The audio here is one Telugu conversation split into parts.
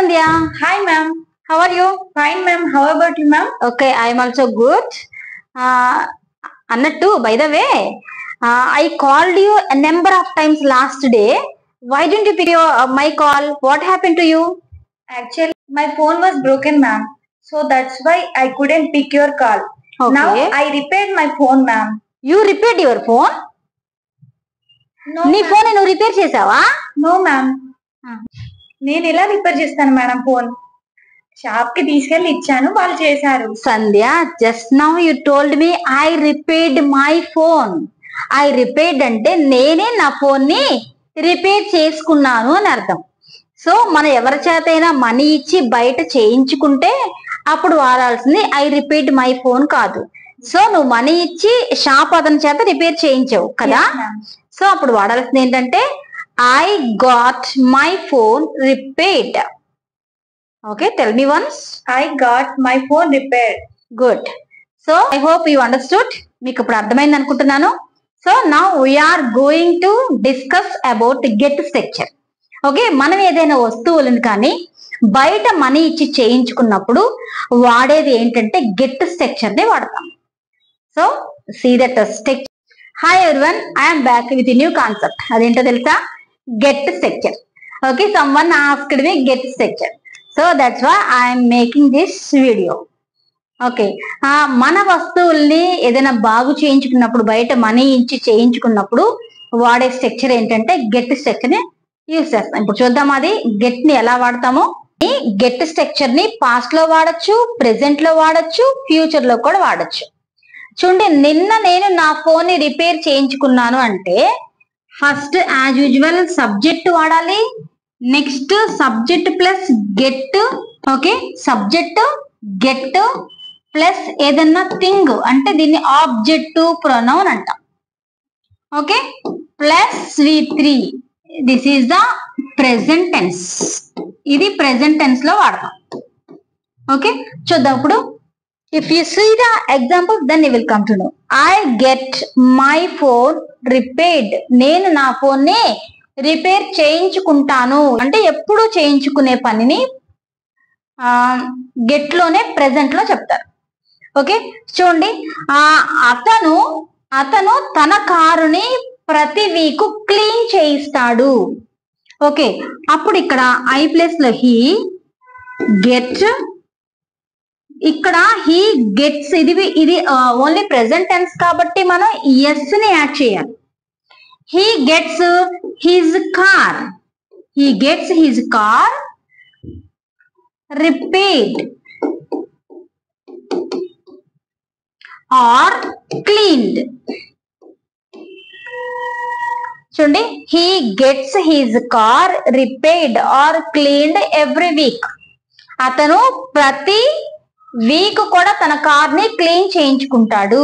Sandhya. Hi ma'am. How are you? Fine ma'am. How about you ma'am? Okay, I am also good. Annattu, by the way, I called you a number of times last day. Why didn't you pick my call? What happened to you? Actually, my phone was broken ma'am. So that's why I couldn't pick your call. Okay. Now I repaired my phone ma'am. You repaired your phone? No నీ ma'am. ఫోన్ నువ్వు రిపేర్ చేసావా? No ma'am. నేను ఎలా రిపేర్ చేస్తాను మేడం ఫోన్? షాప్ కి తీసుకెళ్లి ఇచ్చాను, వాళ్ళు చేశారు. Sandhya, just now you told me I repaired my phone. I repaired అంటే నేనే నా ఫోన్ ని రిపేర్ చేసుకున్నాను అని అర్థం. సో మనం ఎవరి చేతైనా మనీ ఇచ్చి బయట చేయించుకుంటే అప్పుడు వాడాల్సింది ఐ రిపేర్డ్ మై ఫోన్ కాదు. సో నువ్వు మనీ ఇచ్చి షాప్ అతని చేత రిపేర్ చేయించావు కదా, సో అప్పుడు వాడాల్సింది ఏంటంటే I got my phone repaired. Okay, tell me once. I got my phone repaired. Good. So I hope you understood. మీకు ఇప్పుడు అర్థమైంది అనుకుంటున్నాను. So now we're going to discuss about get structure. Okay, మనం ఏదైనా వస్తువులను కానీ బయట మనీ ఇచ్చి చేయించుకున్నప్పుడు వాడేది ఏంటంటే గెట్ స్ట్రక్చర్ ని వాడతాం. So see that structure. Hi everyone, I'm back with new concept. అదేంటో తెలుసా? Get structure. Okay, someone asked me get structure. So that's why I'm making this video. Okay, మన వస్తువుల్ని ఏదైనా బాగు చేయించుకున్నప్పుడు బయట మనీ ఇచ్చి చేయించుకున్నప్పుడు వాడే స్ట్రక్చర్ ఏంటంటే గెట్ స్ట్రక్చర్ ని యూజ్ చేస్తాం. ఇప్పుడు చూద్దాం అది గెట్ ని ఎలా వాడతామో. ఈ గెట్ స్ట్రక్చర్ ని పాస్ట్ లో వాడచ్చు, ప్రెసెంట్ లో వాడచ్చు, ఫ్యూచర్ లో కూడా వాడచ్చు. చూడండి, నిన్న నేను నా ఫోన్ ని రిపేర్ చేయించుకున్నాను అంటే ఫస్ట్ యాజ్ యూజువల్ సబ్జెక్ట్ వాడాలి. Next subject plus get. Okay, subject get plus ఏదన్నా థింగ్ అంటే దీన్ని ఆబ్జెక్టివ్ ప్రొనౌన్ అంటాం. Okay, plus V3. This is the present tense. ఇది ప్రెసెంట్ టెన్స్ లో వాడతాం. ఓకే, చూద్దాం ఇప్పుడు. If you see the example then you will come to know. I get my phone repaired. నేను నా ఫోన్ ని రిపేర్ చేయించుకుంటాను అంటే ఎప్పుడు చేయించుకునే పనిని గెట్ లోనే ప్రెసెంట్ లో చెప్తారు. ఓకే, చూడండి, అతను తన కారుని ప్రతి వీక్ క్లీన్ చేయిస్తాడు. ఓకే, అప్పుడు ఇక్కడ ఐ ప్లేస్ లో హీ గెట్, ఇక్కడ హీ గెట్స్. ఇది ఓన్లీ ప్రెసెంట్ టెన్స్ కాబట్టి మనం ఎస్ ని యాడ్ చేయాలి. He gets his car. He gets his car repaired or cleaned. చూడండి, he gets his car repaired or cleaned every week. అతను ప్రతి వీక్ కూడా తన కార్ ని క్లీన్ చేయించుకుంటాడు.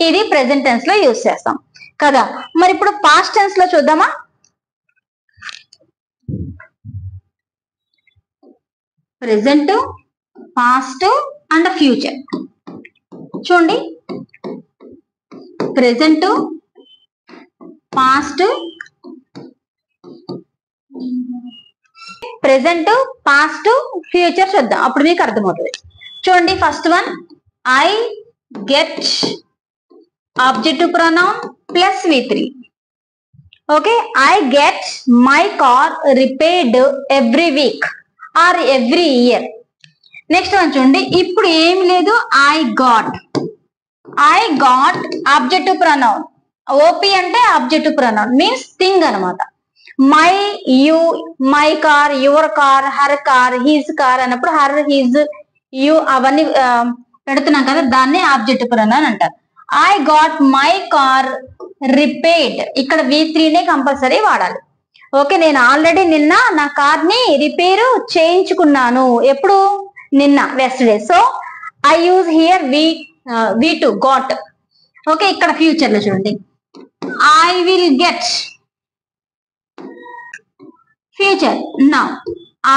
ఇది ప్రెసెంట్ టెన్స్ లో యూజ్ చేస్తాం కదా. మరి ఇప్పుడు పాస్ట్ టెన్స్ లో చూద్దామా? Present, past and future. చూడండి, present, past, present, past, future చూద్దాం, అప్పుడు మీకు అర్థమవుతుంది. చూడండి, first one I get objective pronoun plus V3. Okay, I get my car repaired every week or every year. Next one చూడండి, ఇప్పుడు ఏమి లేదు, I got objective pronoun. OP అంటే ఆబ్జెక్టివ్ ప్రొనౌన్ మీన్స్ థింగ్ అనమాట. My, you, my car, your car, her car, his car అన్నప్పుడు హర్, హిజ్, యూ అవన్నీ పెడుతున్నాం కదా, దాన్ని ఆబ్జెక్టివ్ ప్రొనౌన్ అంటారు. I got my car repaired. ఇక్కడ V3నే కంపల్సరీ వాడాలి. ఓకే, నేను ఆల్రెడీ నిన్న నా కార్ ని రిపేర్ చేయించుకున్నాను. ఎప్పుడు? నిన్న, yesterday. So I use here V2 got. Okay, ఇక్కడ ఫ్యూచర్ లో చూడండి, I will get. Future, now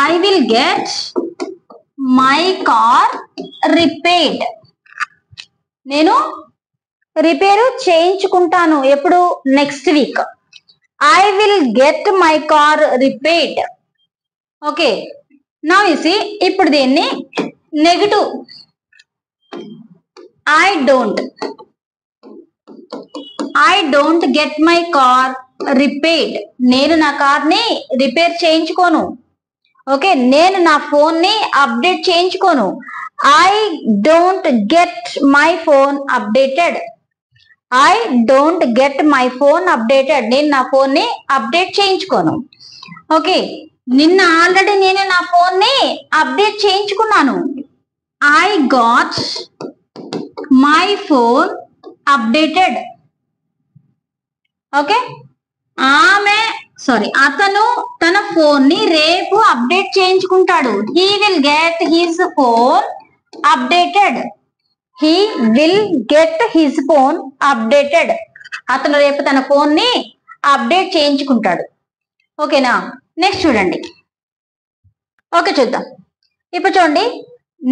I will get my car repaired. నేను రిపేరు చేయించుకుంటాను. ఎప్పుడు? Next week. I will get my car repaired. Okay, నా విసి ఇప్పుడు దీన్ని negative I don't get my car repaired. నేను నా కార్ ని రిపేర్ చేయించుకోను. ఓకే, నేను నా ఫోన్ ని అప్డేట్ చేయించుకోను. I don't get my phone updated. I don't get my phone updated. నేను నా ఫోన్ ని అప్డేట్ చేయించుకోను. ఓకే, నిన్న ఆల్రెడీ నేను నా ఫోన్ ని అప్డేట్ చేయించుకున్నాను. I got my phone updated. Okay, అతను తన ఫోన్ ని రేపు అప్డేట్ చేయించుకుంటాడు. He will get his phone updated. He will get his phone updated. అతను రేపు తన ఫోన్ ని అప్డేట్ చేయించుకుంటాడు. ఓకేనా, నెక్స్ట్ చూడండి. ఓకే, చూద్దాం. ఇప్పుడు చూడండి,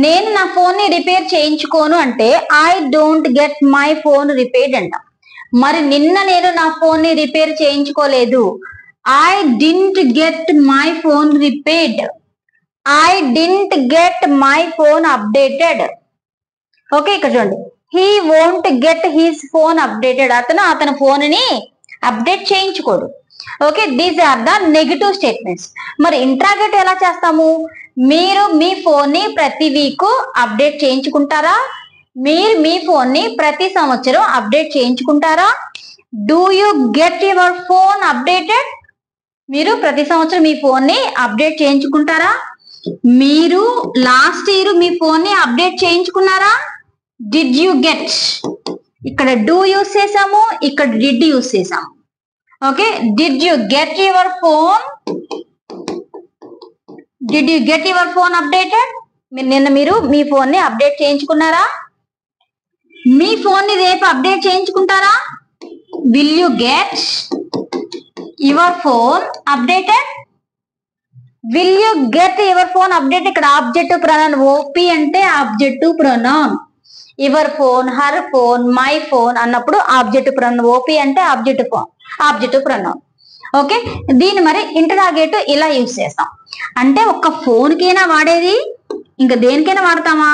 నేను నా ఫోన్ ని రిపేర్ చేయించుకోను అంటే I don't get my phone repaired అంట. మరి నిన్న నేను నా ఫోన్ ని రిపేర్ చేయించుకోలేదు. I didn't get my phone repaired. I didn't get my phone updated. Okay, ఇక్కడ చూడండి, he won't get his phone updated. అతను ఫోన్ ని అప్డేట్ చేయించుకోడు. Okay, these are the negative statements. మరి ఇంట్రాగేటివ్ ఎలా చేస్తాము? మీరు మీ ఫోన్ ని ప్రతి వీక్ అప్డేట్ చేయించుకుంటారా? మీరు మీ ఫోన్ ని ప్రతి సంవత్సరం అప్డేట్ చేయించుకుంటారా? Do you get your phone updated? మీరు ప్రతి సంవత్సరం మీ ఫోన్ ని అప్డేట్ చేయించుకుంటారా? మీరు లాస్ట్ ఇయర్ మీ ఫోన్ ని అప్డేట్ చేయించుకున్నారా? డిడ్ యూ గెట్, ఇక్కడ డూ యూస్ చేసాము, ఇక్కడ డిడ్ యూస్ చేసాము. Okay, did you get your phone, did you get your phone updated? నిన్న మీరు మీ ఫోన్ ని అప్డేట్ చేయించుకున్నారా? మీ ఫోన్ ని రేపు అప్డేట్ చేయించుకుంటారా? Will you get your phone updated? Will you get your phone update. ఇక్కడ ఆబ్జెక్టివ్ ప్రొనౌన్, ఓపీ అంటే objective pronoun. Your phone, her phone, my phone అన్నప్పుడు ఆబ్జెక్టివ్ ప్రొనౌన్. ఓపీ అంటే ఆబ్జెక్టివ్ ప్రొనౌన్. ఓకే, దీన్ని మరి ఇంటరాగేటివ్ ఇలా యూజ్ చేస్తాం. అంటే ఒక్క ఫోన్ కైనా వాడేది, ఇంకా దేనికైనా వాడతామా?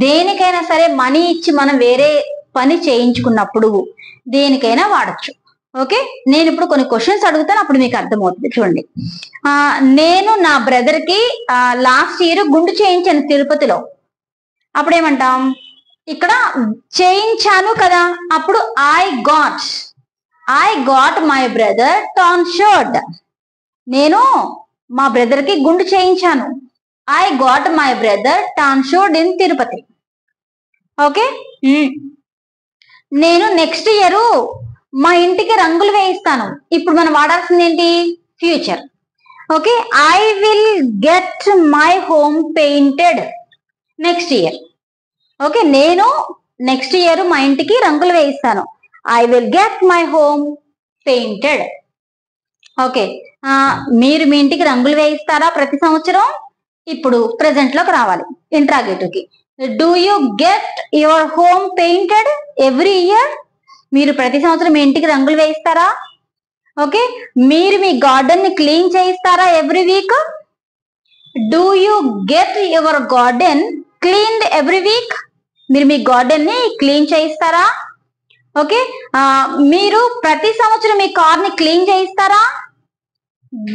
దేనికైనా సరే మనీ ఇచ్చి మనం వేరే పని చేయించుకున్నప్పుడు దేనికైనా వాడచ్చు. ఓకే, నేను ఇప్పుడు కొన్ని క్వశ్చన్స్ అడుగుతాను, అప్పుడు మీకు అర్థమవుతుంది. చూడండి, నేను నా బ్రదర్ కి లాస్ట్ ఇయర్ గుండు చేయించాను తిరుపతిలో. అప్పుడు ఏమంటాం? ఇక్కడ చేయించాను కదా, అప్పుడు I got my brother tonsured. నేను మా బ్రదర్ కి గుండు చేయించాను. I got my brother tonsured in Tirupati. Okay, నేను నెక్స్ట్ ఇయర్ మా ఇంటికి రంగులు వేయిస్తాను. ఇప్పుడు మనం వాడాల్సింది ఏంటి? Future. Okay, I will get my home painted next year. Okay, నేను నెక్స్ట్ ఇయర్ మా ఇంటికి రంగులు వేయిస్తాను. I will get my home painted. Okay, మీరు మీ ఇంటికి రంగులు వేయిస్తారా ప్రతి సంవత్సరం? ఇప్పుడు ప్రెసెంట్ లోకి రావాలి ఇంట్రాగేటివ్ కి. Do you get your home painted every year? మీరు ప్రతి సంవత్సరం మీ ఇంటికి రంగులు వేయిస్తారా? ఓకే, మీరు మీ గార్డెన్ ని క్లీన్ చేయిస్తారా every week? Do you get your garden cleaned every week? మీరు మీ గార్డెన్ ని క్లీన్ చేయిస్తారా? ఓకే, మీరు ప్రతి సంవత్సరం మీ కార్ ని క్లీన్ చేయిస్తారా?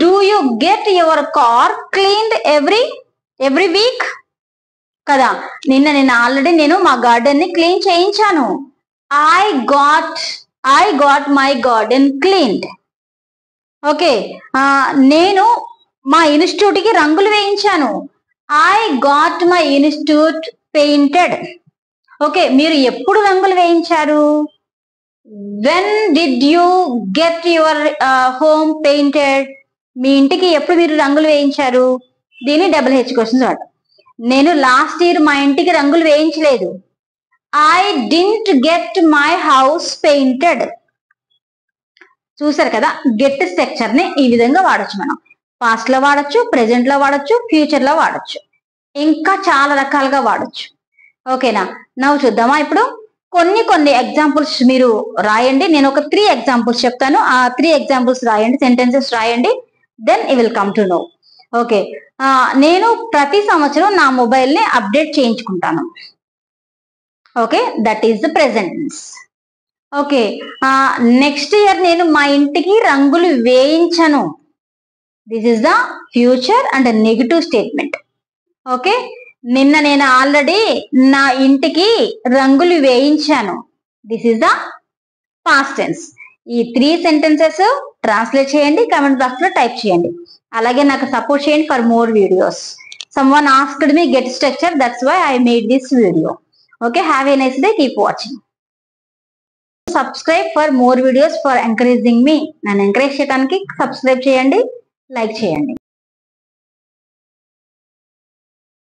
Do you get your car cleaned every week? కదా, నిన్న ఆల్రెడీ నేను మా గార్డెన్ ని క్లీన్ చేయించాను. I got my garden cleaned. Okay, నేను మా ఇన్స్టిట్యూట్ కి రంగులు వేయించాను. I got my institute painted. Okay, మీరు ఎప్పుడు రంగులు వేయించారు? When did you get your home painted? మీ ఇంటికి ఎప్పుడు మీరు రంగులు వేయించారు? దీన్ని డబుల్ క్వశ్చన్స్ వాడు. నేను లాస్ట్ ఇయర్ మా ఇంటికి రంగులు వేయించలేదు. I didn't get my house painted. చూసారు కదా, గెట్ స్ట్రక్చర్ ని ఈ విధంగా వాడచ్చు. మనం పాస్ట్ లో వాడచ్చు, ప్రెసెంట్ లో వాడచ్చు, ఫ్యూచర్ లో వాడచ్చు, ఇంకా చాలా రకాలుగా వాడచ్చు. ఓకేనా, నవ్వు చూద్దామా? ఇప్పుడు కొన్ని ఎగ్జాంపుల్స్ మీరు రాయండి. నేను ఒక 3 ఎగ్జాంపుల్స్ చెప్తాను, ఆ 3 ఎగ్జాంపుల్స్ రాయండి, సెంటెన్సెస్ రాయండి. Then you will come to know. Okay, నేను ప్రతి సంవత్సరం నా మొబైల్ ని అప్డేట్ చేయించుకుంటాను. Okay, that is the present tense. Okay, next year నేను మా ఇంటికి రంగులు వేయించను. This is the future and negative statement. Okay, నిన్న నేను ఆల్రెడీ నా ఇంటికి రంగులు వేయించాను. This is the past tense. ఈ 3 సెంటెన్సెస్ ట్రాన్స్లేట్ చేయండి, కామెంట్ బాక్స్ లో టైప్ చేయండి. అలాగే నాకు సపోర్ట్ చేయండి for more videos. Someone asked me get structure, that's why I made this video. Okay, have a nice day, keep watching. Subscribe for more videos for encouraging me. నన్ను ఎంకరేజ్ చేయడానికి సబ్స్క్రైబ్ చేయండి, లైక్ చేయండి.